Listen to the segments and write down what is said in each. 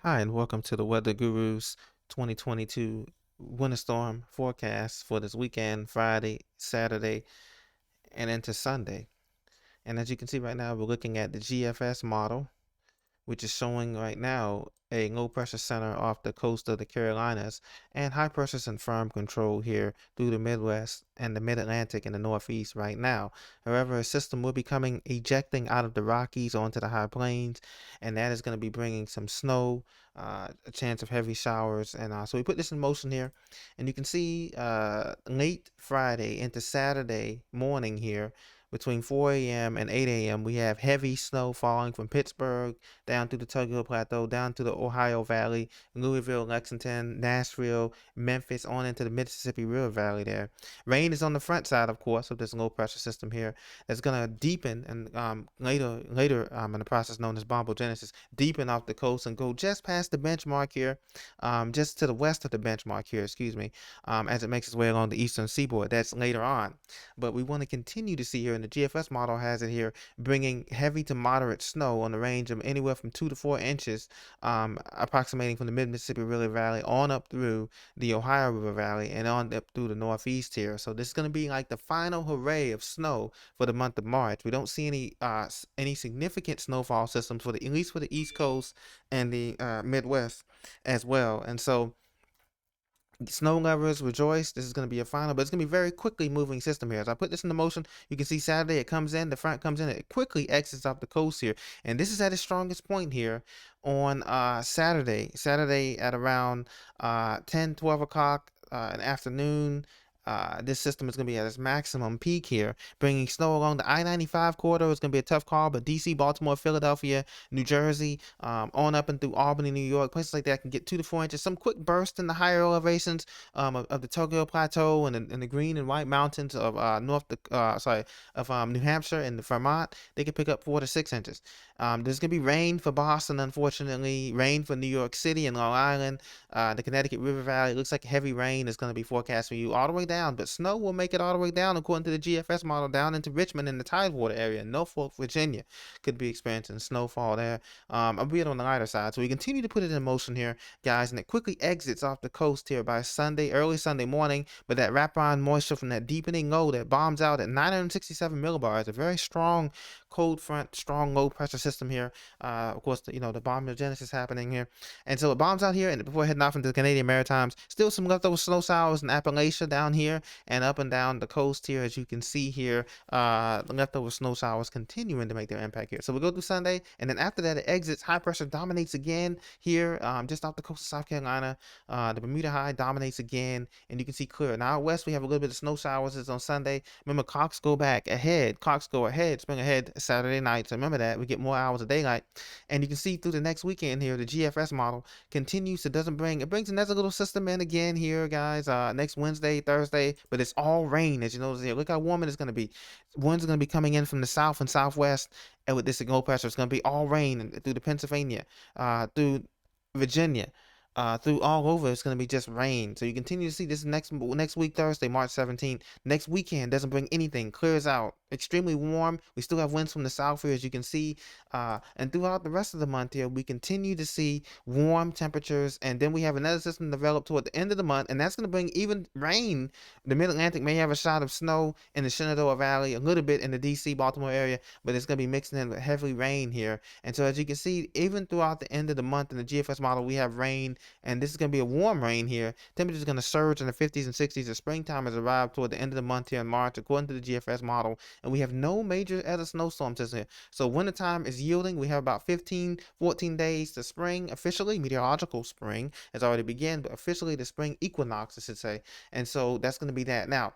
Hi, and welcome to the Weather Gurus 2022 winter storm forecast for this weekend, Friday, Saturday, and into Sunday. And as you can see right now, we're looking at the GFS model, which is showing right now a low pressure center off the coast of the Carolinas and high pressures and firm control here through the Midwest and the Mid-Atlantic and the Northeast right now. However, a system will be coming ejecting out of the Rockies onto the high plains, and that is going to be bringing some snow, a chance of heavy showers, and so we put this in motion here, and you can see late Friday into Saturday morning here between 4 a.m. and 8 a.m. we have heavy snow falling from Pittsburgh down through the Tug Hill Plateau, down to the Ohio Valley, Louisville, Lexington, Nashville, Memphis, on into the Mississippi River Valley there. Rain is on the front side, of course, of this low pressure system here that's going to deepen and later in the process known as bombogenesis, deepen off the coast and go just past the benchmark here, just to the west of the benchmark here, excuse me, as it makes its way along the eastern seaboard. That's later on. But we want to continue to see here, and the GFS model has it here, bringing heavy to moderate snow on the range of anywhere from 2 to 4 inches, approximating from the mid-Mississippi River Valley on up through the Ohio River Valley and on up through the Northeast here. So this is going to be like the final hooray of snow for the month of March. We don't see any significant snowfall systems for the, at least for the East Coast and the Midwest as well. And so snow lovers rejoice. This is going to be a final, but it's going to be a very quickly moving system here. As I put this into motion, you can see Saturday it comes in, the front comes in, it quickly exits off the coast here. And this is at its strongest point here on Saturday at around 10, 12 o'clock in the afternoon. This system is going to be at its maximum peak here, bringing snow along the I-95 corridor. It's going to be a tough call, but DC, Baltimore, Philadelphia, New Jersey, on up and through Albany, New York, places like that can get 2 to 4 inches. Some quick bursts in the higher elevations of the Tokyo Plateau and the Green and White Mountains of New Hampshire and the Vermont. They can pick up 4 to 6 inches. There's going to be rain for Boston, unfortunately, rain for New York City and Long Island, the Connecticut River Valley. It looks like heavy rain is going to be forecast for you all the way down, but snow will make it all the way down, according to the GFS model, down into Richmond and the Tidewater area. Norfolk, Virginia could be experiencing snowfall there, albeit on the lighter side. So we continue to put it in motion here, guys, and it quickly exits off the coast here by Sunday, early Sunday morning. But that wraparound moisture from that deepening low that bombs out at 967 millibars, a very strong cold front, strong low pressure system here. Of course, the bombogenesis happening here, and so it bombs out here, and before heading off into the Canadian Maritimes, still some leftover snow showers in Appalachia down here and up and down the coast here, as you can see here. The leftover snow showers continuing to make their impact here. So we go through Sunday, and then after that, it exits. High pressure dominates again here, just off the coast of South Carolina. The Bermuda High dominates again, and you can see clear. Now out west, we have a little bit of snow showers. It's on Sunday. Remember, clocks go back ahead. Clocks go ahead, spring ahead Saturday night. So remember that we get more hours of daylight, and you can see through the next weekend here, the GFS model continues. It brings another little system in again here, guys. Next Wednesday, Thursday, but it's all rain, as you notice here. Look how warm it is going to be. Winds are going to be coming in from the south and southwest, and with this low pressure, it's going to be all rain through the Pennsylvania, through Virginia, through all over. It's going to be just rain. So you continue to see this next week, Thursday, March 17th. Next weekend doesn't bring anything, clears out. Extremely warm. We still have winds from the south here, as you can see. And throughout the rest of the month here, we continue to see warm temperatures. And then we have another system developed toward the end of the month, and that's going to bring even rain. The Mid-Atlantic may have a shot of snow in the Shenandoah Valley, a little bit in the DC, Baltimore area, but it's going to be mixing in with heavy rain here. And so as you can see, even throughout the end of the month in the GFS model, we have rain, and this is going to be a warm rain here. Temperatures are going to surge in the 50s and 60s. The springtime has arrived toward the end of the month here in March, according to the GFS model, and we have no major other snowstorms this year. So wintertime is yielding. We have about 15, 14 days to spring. Officially, meteorological spring has already begun, but officially the spring equinox, I should say. And so that's going to be that. Now,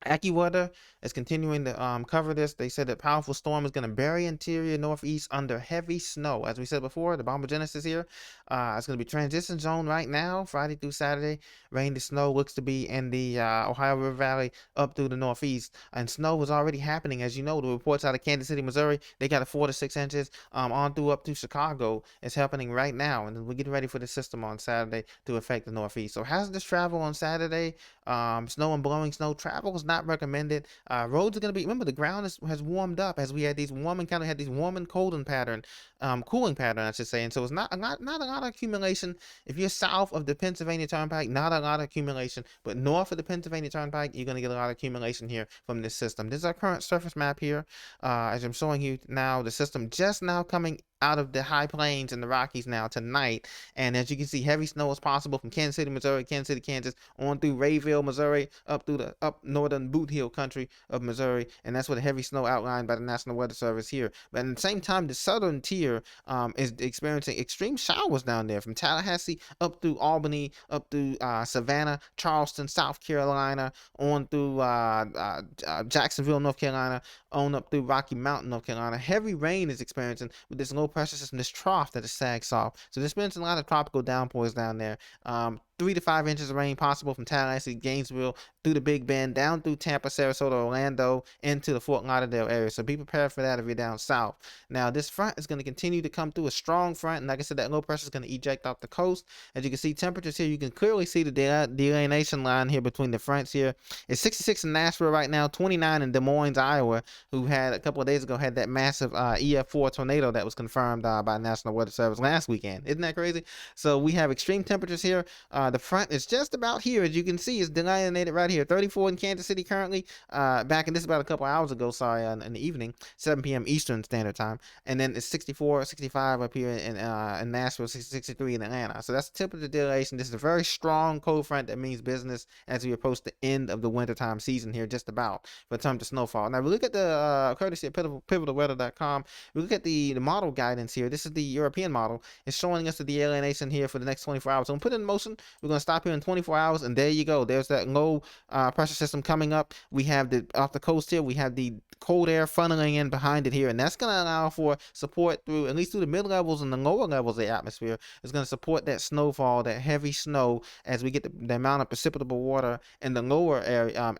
AccuWeather is continuing to cover this. They said that powerful storm is going to bury interior northeast under heavy snow. As we said before, the bombogenesis here, it's going to be transition zone right now, Friday through Saturday. Rain to snow looks to be in the Ohio River Valley up through the northeast. And snow was already happening. As you know, the reports out of Kansas City, Missouri, they got a 4 to 6 inches on through up to Chicago. It's happening right now. And we're getting ready for the system on Saturday to affect the northeast. So hazardous travel on Saturday, snow and blowing snow travel is not recommended. Roads are going to be, remember, the ground has warmed up as we had these warming, kind of had these warming, cooling pattern, cooling pattern, I should say. And so it's not a lot of accumulation. If you're south of the Pennsylvania Turnpike, not a lot of accumulation, but north of the Pennsylvania Turnpike, you're going to get a lot of accumulation here from this system. This is our current surface map here. As I'm showing you now, the system just now coming out of the high plains and the Rockies now tonight. And as you can see, heavy snow is possible from Kansas City, Missouri, Kansas City, Kansas, on through Rayville, Missouri, up through the up northern Boot Hill country of Missouri. And that's where the heavy snow outlined by the National Weather Service here. But at the same time, the southern tier is experiencing extreme showers down there from Tallahassee up through Albany, up through Savannah, Charleston, South Carolina, on through Jacksonville, North Carolina, on up through Rocky Mountain, North Carolina. Heavy rain is experiencing with this low pressure system, this trough that is sags off. So there's been a lot of tropical downpours down there. 3 to 5 inches of rain possible from Tallahassee, Gainesville, through the Big Bend, down through Tampa, Sarasota, Orlando, into the Fort Lauderdale area. So be prepared for that if you're down south. Now, this front is going to continue to come through, a strong front. And like I said, that low pressure is going to eject off the coast. As you can see, temperatures here, you can clearly see the delineation line here between the fronts here. It's 66 in Nashville right now, 29 in Des Moines, Iowa, who had a couple of days ago had that massive EF4 tornado that was confirmed by National Weather Service last weekend. Isn't that crazy? So we have extreme temperatures here. The front is just about here, as you can see. It's delineated right here. 34 in Kansas City currently. Back in this about a couple hours ago, sorry, in the evening, 7 p.m. Eastern Standard Time. And then it's 64, 65 up here in Nashville, 63 in Atlanta. So that's the temperature delineation. This is a very strong cold front that means business as we approach the end of the wintertime season here, just about, for terms of snowfall. Now, we look at the courtesy of pivotalweather.com. We look at the model guidance here. This is the European model. It's showing us the delineation here for the next 24 hours. So I'm putting it in motion. We're going to stop here in 24 hours, and there you go. There's that low pressure system coming up. We have the off the coast here. We have the cold air funneling in behind it here, and that's going to allow for support through, at least through the mid levels and the lower levels of the atmosphere. It's going to support that snowfall, that heavy snow, as we get the amount of precipitable water in the lower area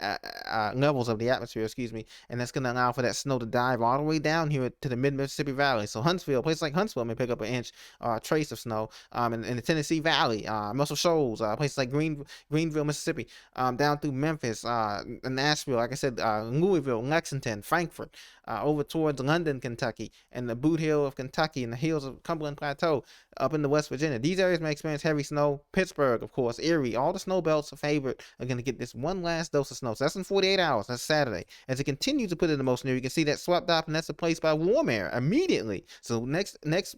levels of the atmosphere, excuse me, and that's going to allow for that snow to dive all the way down here to the mid-Mississippi Valley. So Huntsville, places like Huntsville may pick up an inch or a trace of snow. In the Tennessee Valley, Muscle Shoals, places like Greenville, Mississippi, down through Memphis, Nashville, like I said, Louisville, Lexington, Frankfort, over towards London, Kentucky, and the Boot Hill of Kentucky, and the hills of Cumberland Plateau, up into West Virginia. These areas may experience heavy snow. Pittsburgh, of course, Erie, all the snow belts favored are going to get this one last dose of snow. So that's in 48 hours. That's Saturday. As it continues to put in the motion here, you can see that swept up, and that's replaced by warm air immediately. So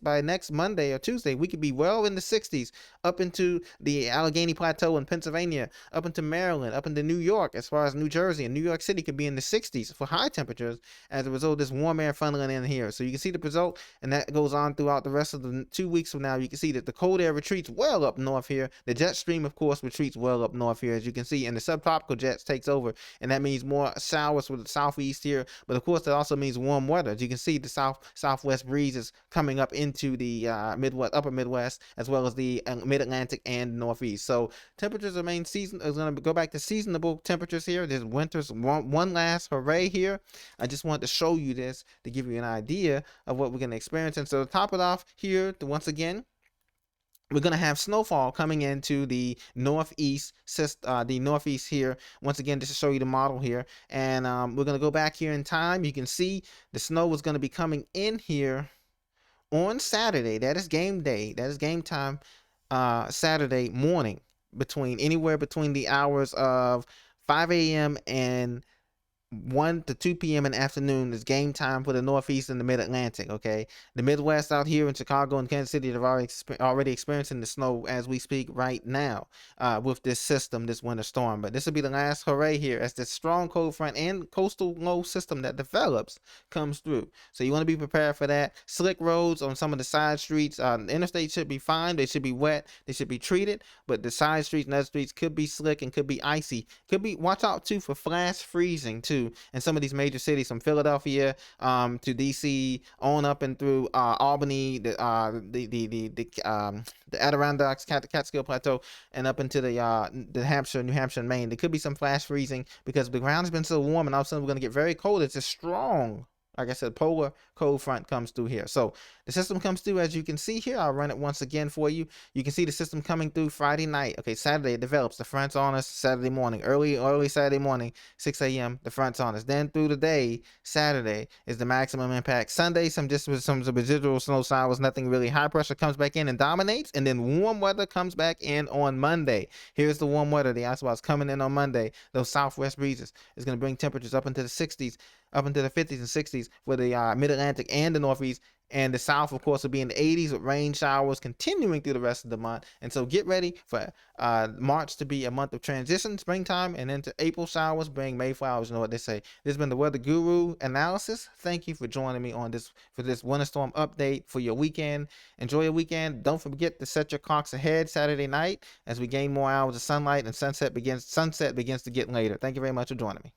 by next Monday or Tuesday, we could be well in the 60s, up into the Allegheny Plateau in Pennsylvania, up into Maryland, up into New York, as far as New Jersey and New York City could be in the 60s for high temperatures as a result of this warm air funneling in here. So you can see the result, and that goes on throughout the rest of the 2 weeks from now. You can see that the cold air retreats well up north here. The jet stream, of course, retreats well up north here, as you can see, and the subtropical jets takes over, and that means more showers with the southeast here. But of course, that also means warm weather. As you can see, the southwest breeze is coming up into the upper Midwest, as well as the mid-Atlantic and Northeast. So temperatures remain is going to go back to seasonable temperatures here. There's winter's one last hooray here. I just wanted to show you this to give you an idea of what we're going to experience. And so to top it off here, once again, we're going to have snowfall coming into the northeast here. Once again, just to show you the model here. And we're going to go back here in time. You can see the snow is going to be coming in here on Saturday. That is game day. That is game time. Saturday morning, anywhere between the hours of 5 a.m. and 1 to 2 p.m. in the afternoon is game time for the Northeast and the Mid-Atlantic, okay? The Midwest out here in Chicago and Kansas City are already experiencing the snow as we speak right now with this system, this winter storm. But this will be the last hooray here as this strong cold front and coastal low system that develops comes through. So you want to be prepared for that. Slick roads on some of the side streets. The interstate should be fine. They should be wet. They should be treated. But the side streets and other streets could be slick and could be icy. Watch out, too, for flash freezing, too. In some of these major cities, from Philadelphia to DC, on up and through Albany, the Adirondacks, Catskill Plateau, and up into the Hampshire, New Hampshire, and Maine. There could be some flash freezing because the ground has been so warm, and all of a sudden we're going to get very cold. It's a strong like I said, polar cold front comes through here. So the system comes through, as you can see here. I'll run it once again for you. You can see the system coming through Friday night. Okay, Saturday it develops. The front's on us Saturday morning, early Saturday morning, 6 a.m. The front's on us. Then through the day, Saturday is the maximum impact. Sunday, some residual snow showers, nothing really. High pressure comes back in and dominates, and then warm weather comes back in on Monday. Here's the warm weather. The ice was coming in on Monday. Those southwest breezes is going to bring temperatures up into the 60s, up into the 50s and 60s for the mid-Atlantic and the Northeast. And the South, of course, will be in the 80s with rain showers continuing through the rest of the month. And so get ready for March to be a month of transition, springtime, and into April showers bring May flowers. You know what they say. This has been the Weather Guru analysis. Thank you for joining me on this for this winter storm update for your weekend. Enjoy your weekend. Don't forget to set your clocks ahead Saturday night as we gain more hours of sunlight and sunset begins to get later. Thank you very much for joining me.